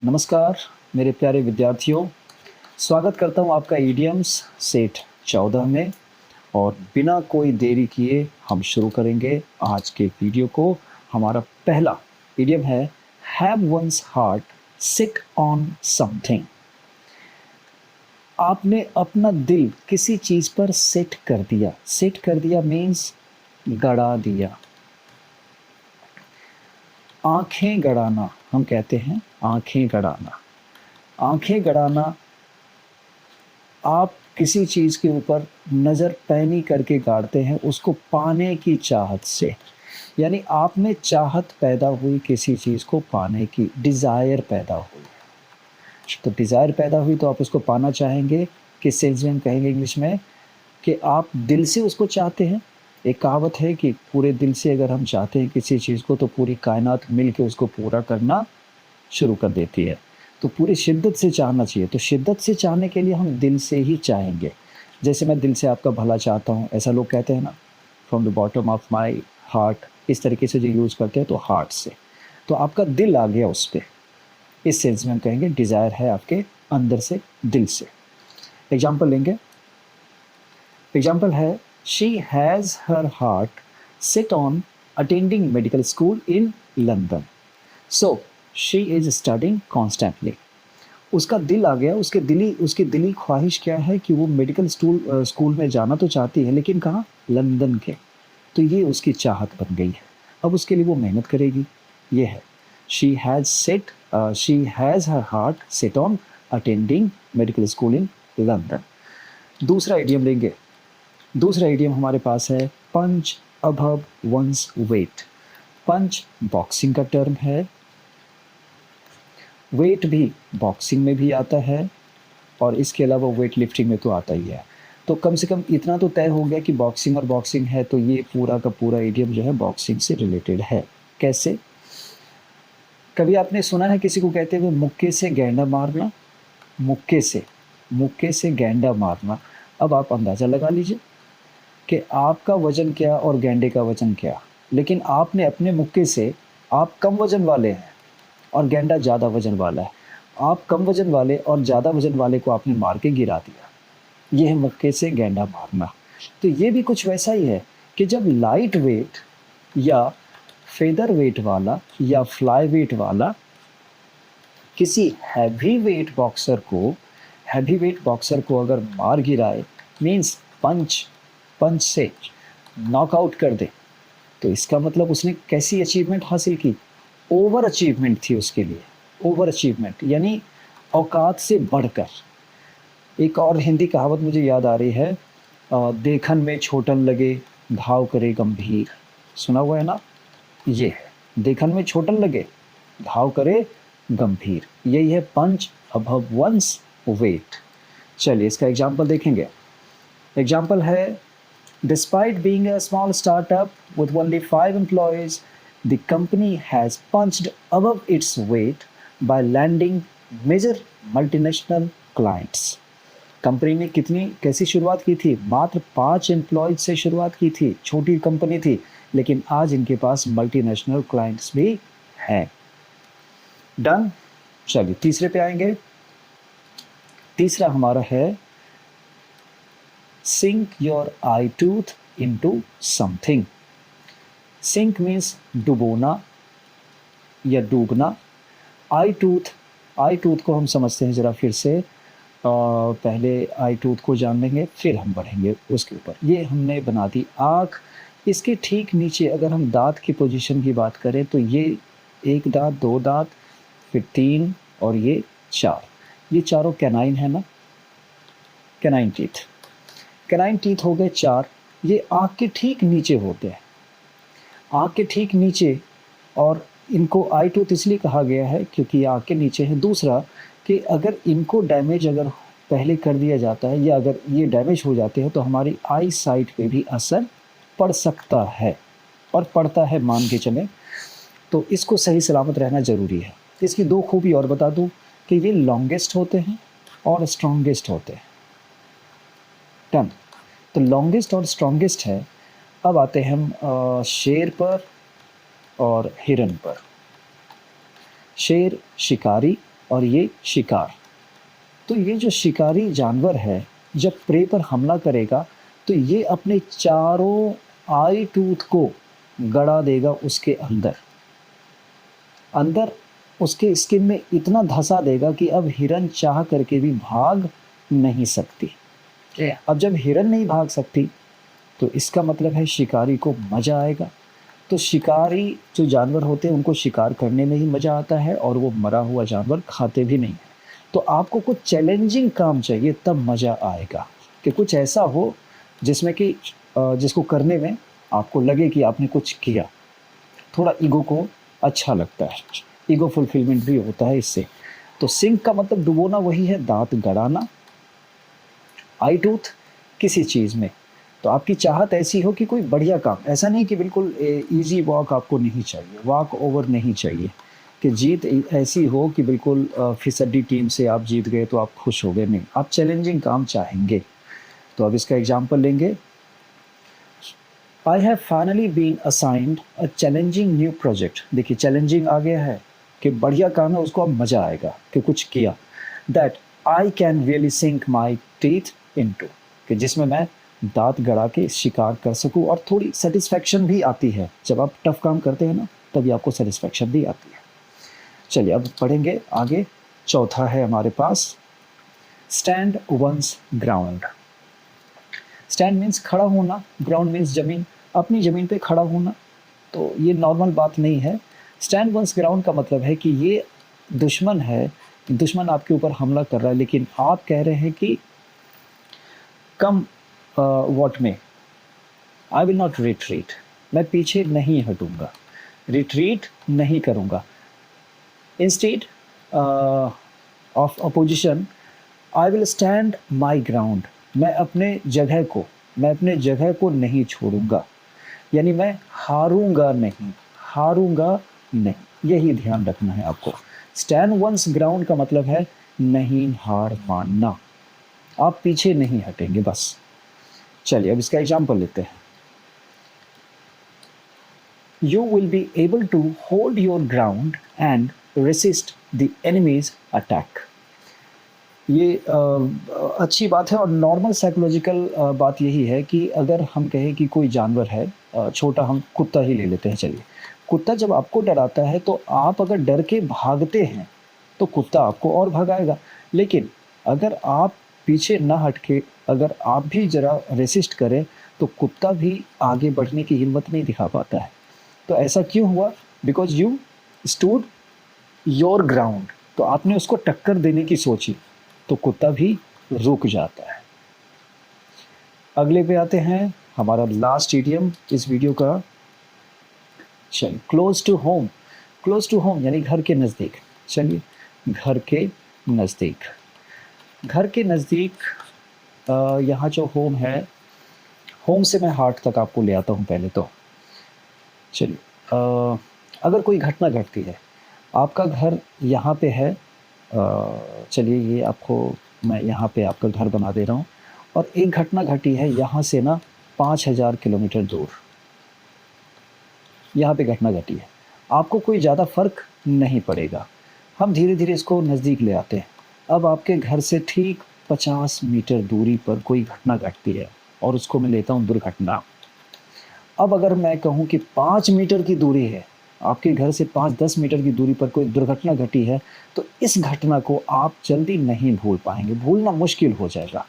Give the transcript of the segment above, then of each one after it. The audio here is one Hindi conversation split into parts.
नमस्कार मेरे प्यारे विद्यार्थियों, स्वागत करता हूँ आपका ईडियम्स सेट 14 में। और बिना कोई देरी किए हम शुरू करेंगे आज के वीडियो को। हमारा पहला ईडियम है have once heart sit on something. आपने अपना दिल किसी चीज़ पर सेट कर दिया। सेट कर दिया मीन्स गड़ा दिया। आंखें गड़ाना हम कहते हैं, आंखें गड़ाना। आंखें गड़ाना, आप किसी चीज़ के ऊपर नज़र पैनी करके गाड़ते हैं उसको पाने की चाहत से। यानी आप में चाहत पैदा हुई किसी चीज़ को पाने की, डिज़ायर पैदा हुई। तो डिज़ायर पैदा हुई तो आप उसको पाना चाहेंगे। किस सेंस में हम कहेंगे इंग्लिश में कि आप दिल से उसको चाहते हैं। एक कहावत है कि पूरे दिल से अगर हम चाहते हैं किसी चीज़ को तो पूरी कायनात मिल के उसको पूरा करना शुरू कर देती है। तो पूरी शिद्दत से चाहना चाहिए। तो शिद्दत से चाहने के लिए हम दिल से ही चाहेंगे। जैसे मैं दिल से आपका भला चाहता हूँ, ऐसा लोग कहते हैं ना, from the bottom of my heart. इस तरीके से जो यूज़ करते हैं तो हार्ट से, तो आपका दिल आ गया उस पर। इस सेंस में हम कहेंगे डिज़ायर है आपके अंदर से, दिल से। एग्जाम्पल लेंगे। एग्जाम्पल है she has her heart set on attending medical school in London, so she is studying constantly. उसका दिल आ गया, उसकी दिली ख्वाहिश क्या है कि वो मेडिकल स्कूल में जाना तो चाहती है, लेकिन कहाँ? लंदन के। तो ये उसकी चाहत बन गई है। अब उसके लिए वो मेहनत करेगी। ये है she has her heart set on attending medical school in London. दूसरा इडियम लेंगे। दूसरा इडियम हमारे पास है पंच अबव वंस वेट। पंच बॉक्सिंग का टर्म है, वेट भी बॉक्सिंग में भी आता है, और इसके अलावा वेट लिफ्टिंग में तो आता ही है। तो कम से कम इतना तो तय हो गया कि बॉक्सिंग और बॉक्सिंग है, तो ये पूरा का पूरा इडियम जो है बॉक्सिंग से रिलेटेड है। कैसे? कभी आपने सुना है किसी को कहते हुए मुक्के से गेंडा मारना? मुक्के से गेंडा मारना। अब आप अंदाज़ा लगा लीजिए कि आपका वज़न क्या और गेंडे का वज़न क्या। लेकिन आपने अपने मुक्के से, आप कम वज़न वाले हैं और गेंडा ज़्यादा वज़न वाला है। आप कम वज़न वाले और ज़्यादा वज़न वाले को आपने मार के गिरा दिया। ये है मुक्के से गेंडा मारना। तो ये भी कुछ वैसा ही है कि जब लाइट वेट या फेदर वेट वाला या फ्लाई वेट वाला किसी हैवी वेट बॉक्सर को अगर मार गिराए, मीन्स पंच से नॉकआउट कर दे, तो इसका मतलब उसने कैसी अचीवमेंट हासिल की? ओवर अचीवमेंट थी उसके लिए। ओवर अचीवमेंट यानी औकात से बढ़कर। एक और हिंदी कहावत मुझे याद आ रही है, देखन में छोटन लगे घाव करे गंभीर। सुना हुआ है ना? ये है देखन में छोटन लगे घाव करे गंभीर। यही है पंच अबव वंस वेट। चलिए इसका एग्जाम्पल देखेंगे। एग्जाम्पल है despite being a small startup with only 5 employees, the company has punched above its weight by landing major multinational clients. Company ने कैसी शुरुआत की थी? मात्र 5 एम्प्लॉयज से शुरुआत की थी, छोटी कंपनी थी, लेकिन आज इनके पास मल्टीनेशनल क्लाइंट्स भी हैं। डन। चलिए तीसरे पे आएंगे। तीसरा हमारा है sink your eye tooth into something. Sink means डुबोना या डूबना। आई टूथ को हम समझते हैं ज़रा फिर से। पहले आई टूथ को जान लेंगे, फिर हम बढ़ेंगे उसके ऊपर। ये हमने बना दी आँख। इसके ठीक नीचे अगर हम दांत की पोजीशन की बात करें तो ये 1 दांत, 2 दांत, फिर 3 और ये 4। ये चारों कैनाइन है ना, कैनाइन टीथ हो गए 4। ये आँख के ठीक नीचे होते हैं, आँख के ठीक नीचे। और इनको आई टूथ इसलिए कहा गया है क्योंकि ये आँख के नीचे है। दूसरा कि अगर इनको डैमेज अगर पहले कर दिया जाता है या अगर ये डैमेज हो जाते हैं तो हमारी आई साइट पे भी असर पड़ सकता है, और पड़ता है मान के चलें। तो इसको सही सलामत रहना ज़रूरी है। इसकी 2 खूबी और बता दूं कि ये लॉन्गेस्ट होते हैं और स्ट्रॉन्गेस्ट होते हैं। डन। तो लॉन्गेस्ट और स्ट्रॉन्गेस्ट है। अब आते हैं हम शेर पर और हिरन पर। शेर शिकारी और ये शिकार। तो ये जो शिकारी जानवर है जब प्रे पर हमला करेगा तो ये अपने चारों आई टूथ को गड़ा देगा उसके अंदर अंदर उसके स्किन में इतना धंसा देगा कि अब हिरन चाह करके भी भाग नहीं सकती। अब जब हिरन नहीं भाग सकती तो इसका मतलब है शिकारी को मज़ा आएगा। तो शिकारी जो जानवर होते हैं उनको शिकार करने में ही मज़ा आता है और वो मरा हुआ जानवर खाते भी नहीं। तो आपको कुछ चैलेंजिंग काम चाहिए तब मज़ा आएगा, कि कुछ ऐसा हो जिसमें कि जिसको करने में आपको लगे कि आपने कुछ किया, थोड़ा ईगो को अच्छा लगता है, ईगो फुलफिलमेंट भी होता है इससे। तो सिंक का मतलब डुबोना वही है, दांत गड़ाना, आई टूथ किसी चीज़ में। तो आपकी चाहत ऐसी हो कि कोई बढ़िया काम, ऐसा नहीं कि बिल्कुल इजी वॉक आपको नहीं चाहिए, वॉक ओवर नहीं चाहिए, कि जीत ऐसी हो कि बिल्कुल फिसड्डी टीम से आप जीत गए तो आप खुश हो गए, नहीं, आप चैलेंजिंग काम चाहेंगे। तो अब इसका एग्जाम्पल लेंगे। I have finally been assigned a challenging new project. देखिए चैलेंजिंग आ गया है कि बढ़िया काम है, उसको अब मज़ा आएगा कि कुछ किया। That I can really sink my teeth into, कि जिसमें मैं दांत गड़ा के शिकार कर सकूं और थोड़ी सेटिस्फैक्शन भी आती है। जब आप टफ काम करते हैं ना तभी आपको सेटिस्फैक्शन भी आती है। चलिए अब पढ़ेंगे आगे। चौथा है हमारे पास stand one's ground. Stand means खड़ा होना, ग्राउंड मीन्स ज़मीन, अपनी ज़मीन पे खड़ा होना। तो ये नॉर्मल बात नहीं है। स्टैंड वंस ग्राउंड का मतलब है कि ये दुश्मन है, दुश्मन आपके ऊपर हमला कर रहा है, लेकिन आप कह रहे हैं कि कम वॉट में, आई विल नॉट रिट्रीट, मैं पीछे नहीं हटूंगा, रिट्रीट नहीं करूंगा। Instead of opposition I will stand my ground, मैं अपने जगह को नहीं छोड़ूंगा, यानी मैं हारूंगा नहीं, यही ध्यान रखना है आपको। स्टैंड वंस ग्राउंड का मतलब है नहीं हार मानना, आप पीछे नहीं हटेंगे बस। चलिए अब इसका एग्जाम्पल लेते हैं। You will be able to hold your ground and resist the enemy's attack. ये अच्छी बात है और नॉर्मल साइकोलॉजिकल बात यही है कि अगर हम कहें कि कोई जानवर है, छोटा हम कुत्ता ही ले लेते हैं। चलिए, कुत्ता जब आपको डराता है तो आप अगर डर के भागते हैं तो कुत्ता आपको और भगाएगा, लेकिन अगर आप पीछे ना हट के अगर आप भी ज़रा रेसिस्ट करें तो कुत्ता भी आगे बढ़ने की हिम्मत नहीं दिखा पाता है। तो ऐसा क्यों हुआ? Because you stood your ground, तो आपने उसको टक्कर देने की सोची तो कुत्ता भी रुक जाता है। अगले पे आते हैं, हमारा लास्ट इडियम इस वीडियो का। चलिए, close to home. Close to home यानी घर के नज़दीक। चलिए, घर के नज़दीक यहाँ जो होम है, होम से मैं हार्ट तक आपको ले आता हूँ पहले तो। चलिए, अगर कोई घटना घटती है, आपका घर यहाँ पे है, चलिए ये आपको मैं यहाँ पे आपका घर बना दे रहा हूँ, और एक घटना घटी है यहाँ से ना 5000 किलोमीटर दूर, यहाँ पे घटना घटी है। आपको कोई ज़्यादा फ़र्क नहीं पड़ेगा, हम धीरे धीरे इसको नज़दीक ले आते हैं। अब आपके घर से ठीक 50 मीटर दूरी पर कोई घटना घटती है और उसको मैं लेता हूँ दुर्घटना। अब अगर मैं कहूँ कि 5 मीटर की दूरी है, आपके घर से 5-10 मीटर की दूरी पर कोई दुर्घटना घटी है, तो इस घटना को आप जल्दी नहीं भूल पाएंगे, भूलना मुश्किल हो जाएगा,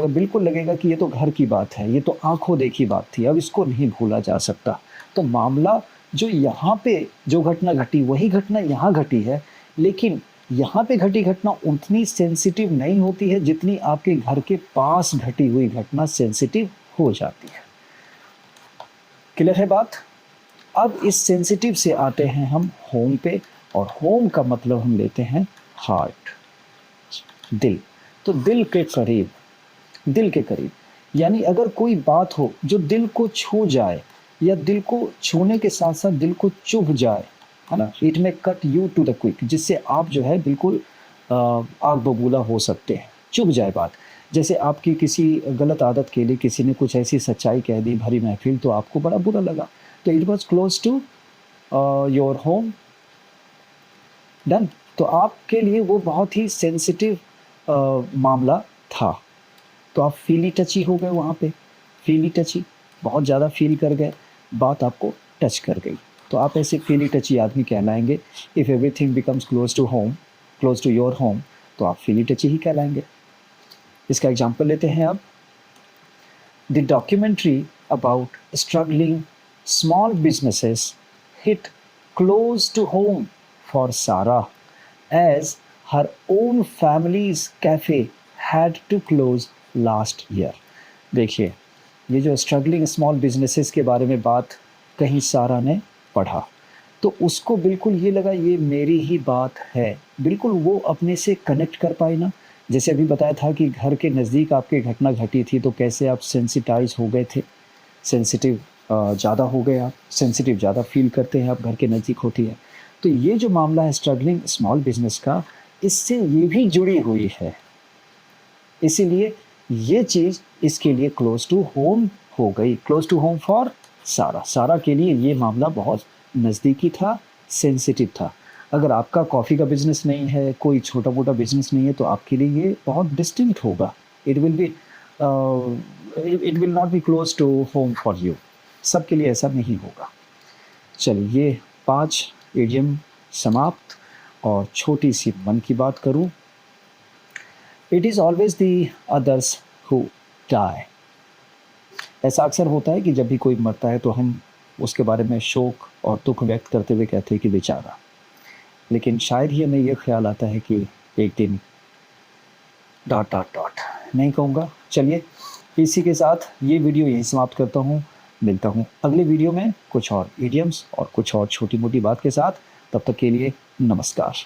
बिल्कुल लगेगा कि ये तो घर की बात है, ये तो आंखों देखी बात थी, अब इसको नहीं भूला जा सकता। तो मामला जो यहाँ पे जो घटना घटी वही घटना यहाँ घटी है, लेकिन यहाँ पे घटी घटना उतनी सेंसिटिव नहीं होती है जितनी आपके घर के पास घटी हुई घटना सेंसिटिव हो जाती है। क्लियर है बात? अब इस सेंसिटिव से आते हैं हम होम पे, और होम का मतलब हम लेते हैं हार्ट, दिल। तो दिल के करीब, यानी अगर कोई बात हो जो दिल को छू जाए या दिल को छूने के साथ साथ दिल को चुभ जाए, है ना, it may cut you to the quick, जिससे आप जो है बिल्कुल आग बबूला हो सकते हैं, चुभ जाए बात। जैसे आपकी किसी गलत आदत के लिए किसी ने कुछ ऐसी सच्चाई कह दी भरी महफिल, तो आपको बड़ा बुरा लगा। तो it was close to your home, done. तो आपके लिए वो बहुत ही सेंसिटिव मामला था, तो आप फीली टची हो गए वहाँ पे, फीली टची, बहुत ज़्यादा फील कर गए, बात आपको टच कर गई, तो आप ऐसे फीली टची आदमी कहलाएंगे। If everything becomes close to home, close to your home, तो आप फीली टची ही कहलाएंगे। इसका एग्जाम्पल लेते हैं अब। The documentary about struggling small businesses hit close to home for Sarah, as her own family's cafe had to close last year. देखिए, ये जो स्ट्रगलिंग स्मॉल बिजनेसेस के बारे में बात कहीं सारा ने पढ़ा, तो उसको बिल्कुल ये लगा ये मेरी ही बात है। बिल्कुल वो अपने से कनेक्ट कर पाई ना। जैसे अभी बताया था कि घर के नज़दीक आपके घटना घटी थी, तो कैसे आप सेंसिटाइज हो गए थे, सेंसिटिव ज़्यादा हो गए आप, सेंसिटिव ज़्यादा फील करते हैं आप, घर के नज़दीक होती है। तो ये जो मामला है स्ट्रगलिंग स्मॉल बिजनेस का, इससे ये भी जुड़ी हुई है, इसीलिए ये चीज़ इसके लिए क्लोज टू होम हो गई। क्लोज टू होम फॉर सारा, सारा के लिए ये मामला बहुत नज़दीकी था, सेंसिटिव था। अगर आपका कॉफ़ी का बिज़नेस नहीं है, कोई छोटा मोटा बिज़नेस नहीं है, तो आपके लिए ये बहुत डिस्टिंक्ट होगा। It will be it will not be close to home for you. सबके लिए ऐसा नहीं होगा। चलिए, ये 5 इडियम समाप्त, और छोटी सी मन की बात करूं। It is always the others who die. ऐसा अक्सर होता है कि जब भी कोई मरता है तो हम उसके बारे में शोक और दुख व्यक्त करते हुए कहते हैं कि बेचारा, लेकिन शायद ही हमें ये ख्याल आता है कि एक दिन डॉट डॉट डॉट, नहीं कहूँगा। चलिए, इसी के साथ ये वीडियो यहीं समाप्त करता हूँ। मिलता हूँ अगले वीडियो में कुछ और इडियम्स और कुछ और छोटी मोटी बात के साथ। तब तक के लिए नमस्कार।